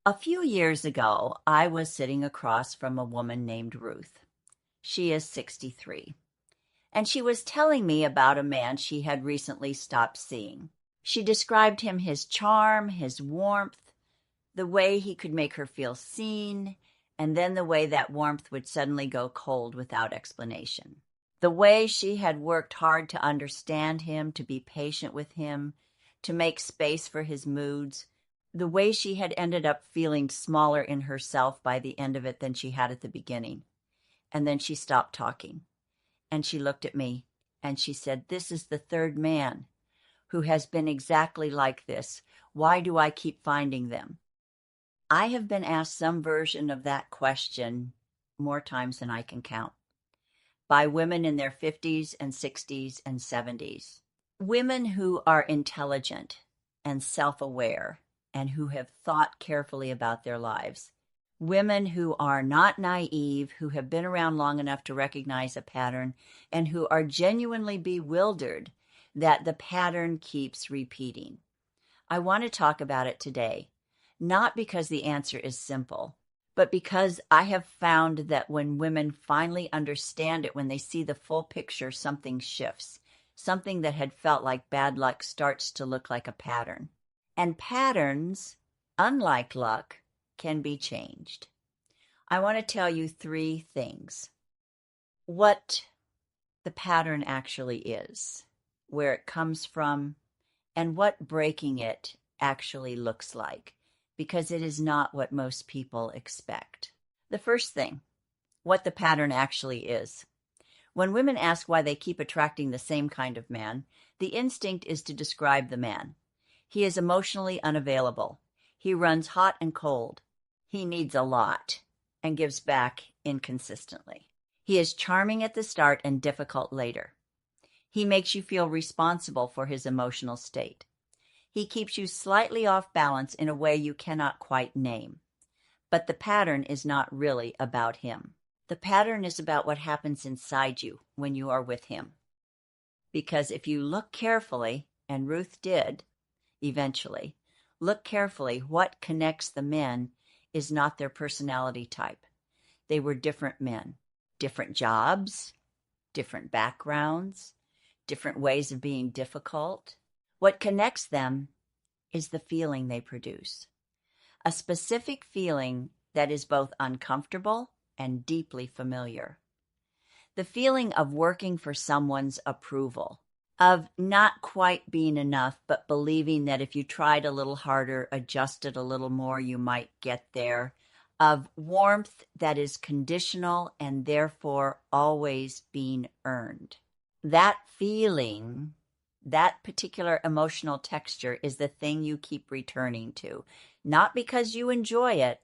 A few years ago, I was sitting across from a woman named Ruth. She is 63, and she was telling me about a man she had recently stopped seeing. She described his charm, his warmth, the way he could make her feel seen, and then the way that warmth would suddenly go cold without explanation. The way she had worked hard to understand him, to be patient with him, to make space for his moods, the way she had ended up feeling smaller in herself by the end of it than she had at the beginning. And then she stopped talking, and she looked at me, and she said, "This is the third man who has been exactly like this. Why do I keep finding them?" I have been asked some version of that question more times than I can count by women in their 50s and 60s and 70s. Women who are intelligent and self-aware and who have thought carefully about their lives. Women who are not naive, who have been around long enough to recognize a pattern, and who are genuinely bewildered that the pattern keeps repeating. I want to talk about it today, not because the answer is simple, but because I have found that when women finally understand it, when they see the full picture, something shifts. Something that had felt like bad luck starts to look like a pattern. And patterns, unlike luck, can be changed. I want to tell you three things. What the pattern actually is, where it comes from, and what breaking it actually looks like, because it is not what most people expect. The first thing, what the pattern actually is. When women ask why they keep attracting the same kind of man, the instinct is to describe the man. He is emotionally unavailable. He runs hot and cold. He needs a lot and gives back inconsistently. He is charming at the start and difficult later. He makes you feel responsible for his emotional state. He keeps you slightly off balance in a way you cannot quite name. But the pattern is not really about him. The pattern is about what happens inside you when you are with him. Because if you look carefully, and Ruth did eventually, look carefully, what connects the men is not their personality type. They were different men, different jobs, different backgrounds, different ways of being difficult. What connects them is the feeling they produce. A specific feeling that is both uncomfortable and deeply familiar. The feeling of working for someone's approval, of not quite being enough, but believing that if you tried a little harder, adjusted a little more, you might get there, of warmth that is conditional and therefore always being earned. That feeling, that particular emotional texture is the thing you keep returning to, not because you enjoy it,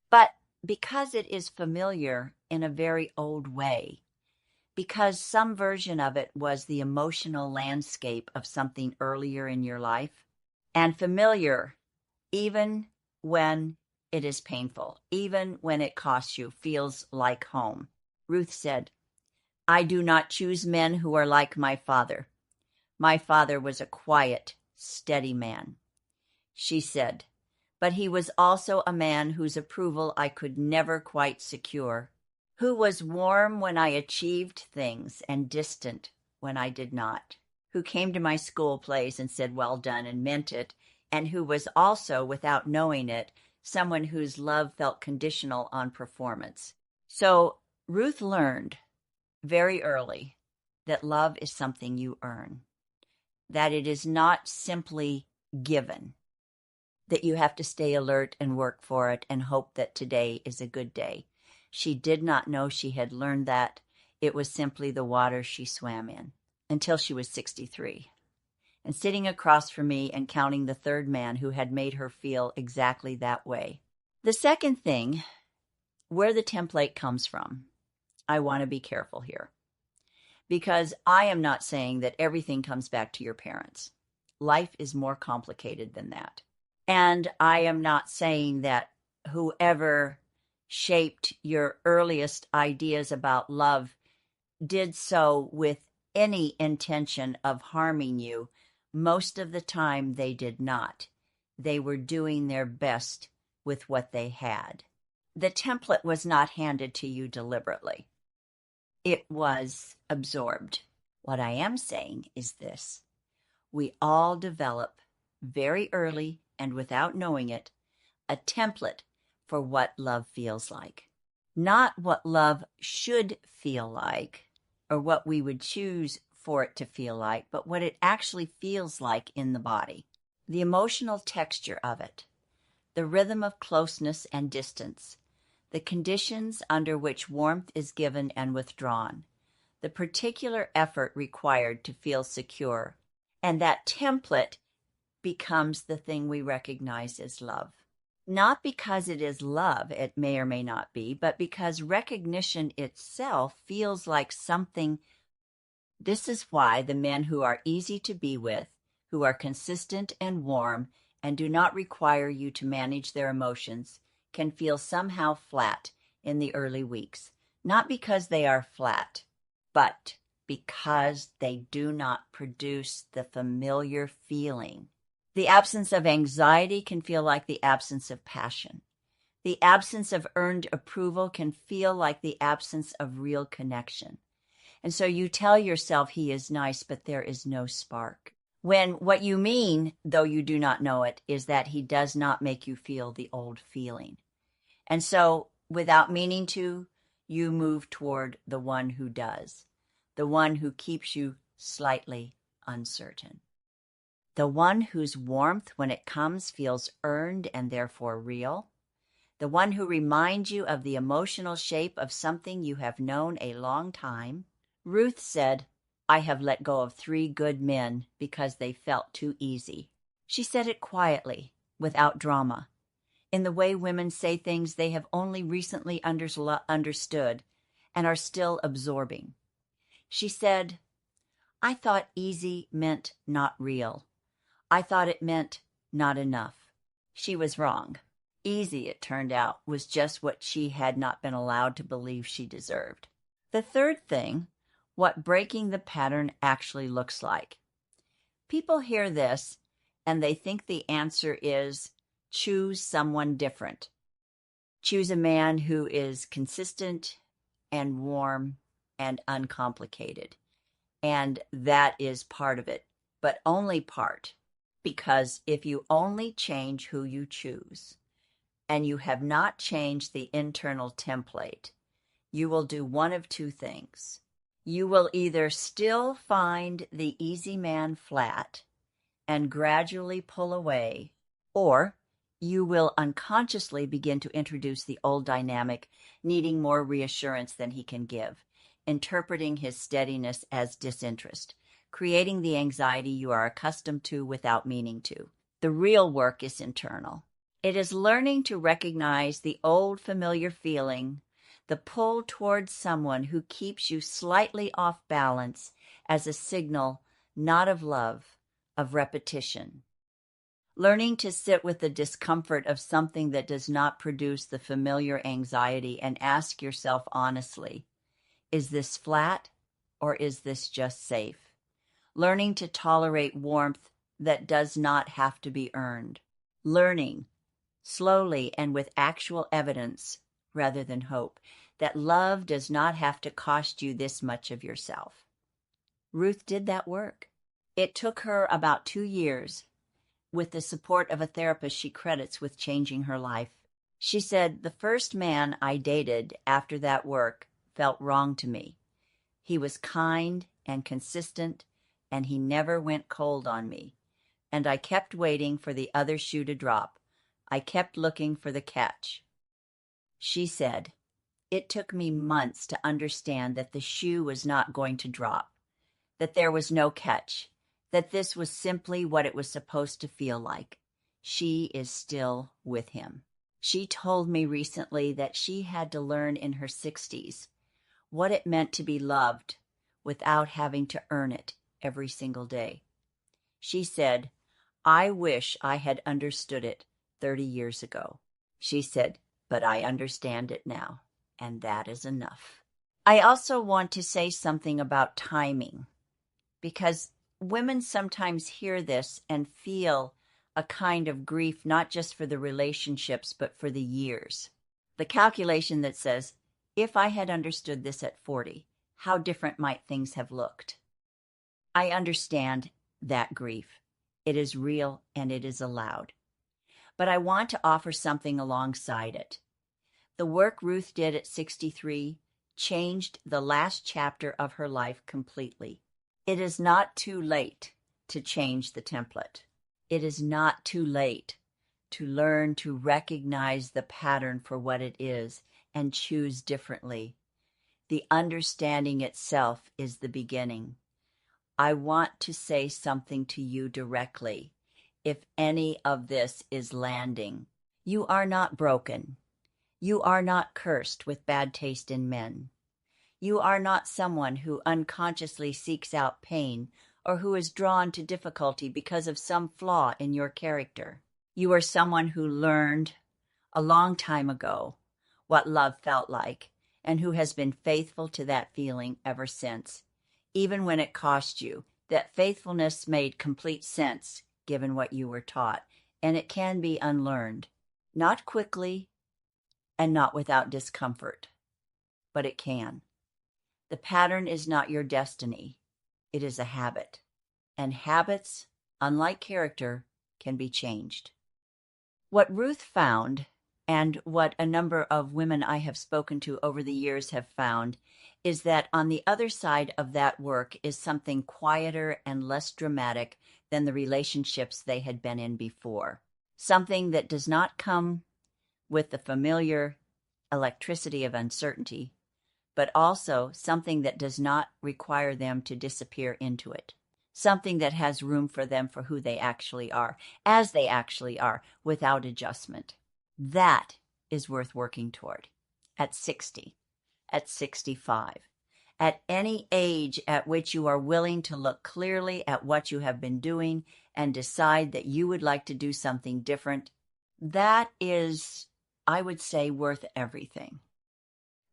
but because it is familiar in a very old way, because some version of it was the emotional landscape of something earlier in your life, and familiar even when it is painful, even when it costs you, feels like home. Ruth said, "I do not choose men who are like my father. My father was a quiet, steady man." She said, "But he was also a man whose approval I could never quite secure, who was warm when I achieved things and distant when I did not, who came to my school plays and said, 'Well done,' and meant it, and who was also, without knowing it, someone whose love felt conditional on performance." So Ruth learned very early that love is something you earn, that it is not simply given, that you have to stay alert and work for it and hope that today is a good day. She did not know she had learned that. It was simply the water she swam in until she was 63. And sitting across from me and counting the third man who had made her feel exactly that way. The second thing, where the template comes from, I want to be careful here. Because I am not saying that everything comes back to your parents. Life is more complicated than that. And I am not saying that whoever shaped your earliest ideas about love did so with any intention of harming you. Most of the time they did not. They were doing their best with what they had. The template was not handed to you deliberately. It was absorbed. What I am saying is this: we all develop very early and without knowing it, a template for what love feels like. Not what love should feel like or what we would choose for it to feel like, but what it actually feels like in the body. The emotional texture of it, the rhythm of closeness and distance, the conditions under which warmth is given and withdrawn, the particular effort required to feel secure, and that template becomes the thing we recognize as love. Not because it is love, it may or may not be, but because recognition itself feels like something. This is why the men who are easy to be with, who are consistent and warm, and do not require you to manage their emotions, can feel somehow flat in the early weeks. Not because they are flat, but because they do not produce the familiar feeling. The absence of anxiety can feel like the absence of passion. The absence of earned approval can feel like the absence of real connection. And so you tell yourself he is nice, but there is no spark. When what you mean, though you do not know it, is that he does not make you feel the old feeling. And so, without meaning to, you move toward the one who does, the one who keeps you slightly uncertain. The one whose warmth, when it comes, feels earned and therefore real. The one who reminds you of the emotional shape of something you have known a long time. Ruth said, "I have let go of 3 good men because they felt too easy." She said it quietly, without drama, in the way women say things they have only recently understood and are still absorbing. She said, "I thought easy meant not real. I thought it meant not enough." She was wrong. Easy, it turned out, was just what she had not been allowed to believe she deserved. The third thing, what breaking the pattern actually looks like. People hear this and they think the answer is choose someone different. Choose a man who is consistent and warm and uncomplicated. And that is part of it, but only part. Because if you only change who you choose, and you have not changed the internal template, you will do one of 2 things. You will either still find the easy man flat and gradually pull away, or you will unconsciously begin to introduce the old dynamic, needing more reassurance than he can give, interpreting his steadiness as disinterest, creating the anxiety you are accustomed to without meaning to. The real work is internal. It is learning to recognize the old familiar feeling, the pull towards someone who keeps you slightly off balance, as a signal not of love, of repetition. Learning to sit with the discomfort of something that does not produce the familiar anxiety and ask yourself honestly, is this flat or is this just safe? Learning to tolerate warmth that does not have to be earned. Learning, slowly and with actual evidence rather than hope, that love does not have to cost you this much of yourself. Ruth did that work. It took her about 2 years, with the support of a therapist she credits with changing her life. She said, "The first man I dated after that work felt wrong to me. He was kind and consistent, and he never went cold on me. And I kept waiting for the other shoe to drop. I kept looking for the catch." She said, "It took me months to understand that the shoe was not going to drop, that there was no catch, that this was simply what it was supposed to feel like. She is still with him." She told me recently that she had to learn in her 60s what it meant to be loved without having to earn it every single day. She said, "I wish I had understood it 30 years ago." She said, "But I understand it now, and that is enough." I also want to say something about timing, because women sometimes hear this and feel a kind of grief, not just for the relationships, but for the years. The calculation that says, if I had understood this at 40, how different might things have looked? I understand that grief. It is real and it is allowed. But I want to offer something alongside it. The work Ruth did at 63 changed the last chapter of her life completely. It is not too late to change the template. It is not too late to learn to recognize the pattern for what it is and choose differently. The understanding itself is the beginning. I want to say something to you directly. If any of this is landing, you are not broken. You are not cursed with bad taste in men. You are not someone who unconsciously seeks out pain or who is drawn to difficulty because of some flaw in your character. You are someone who learned a long time ago what love felt like and who has been faithful to that feeling ever since, even when it cost you. That faithfulness made complete sense given what you were taught, and it can be unlearned, not quickly and not without discomfort, but it can. The pattern is not your destiny. It is a habit. And habits, unlike character, can be changed. What Ruth found, and what a number of women I have spoken to over the years have found, is that on the other side of that work is something quieter and less dramatic than the relationships they had been in before. Something that does not come with the familiar electricity of uncertainty, but also something that does not require them to disappear into it. Something that has room for them for who they actually are, as they actually are, without adjustment. That is worth working toward. At 60, at 65, at any age at which you are willing to look clearly at what you have been doing and decide that you would like to do something different, that is, I would say, worth everything.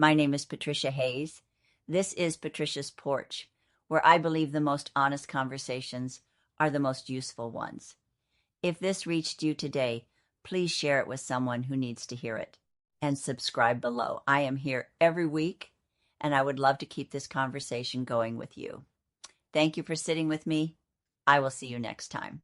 My name is Patricia Hayes. This is Patricia's Porch, where I believe the most honest conversations are the most useful ones. If this reached you today, please share it with someone who needs to hear it. And subscribe below. I am here every week, and I would love to keep this conversation going with you. Thank you for sitting with me. I will see you next time.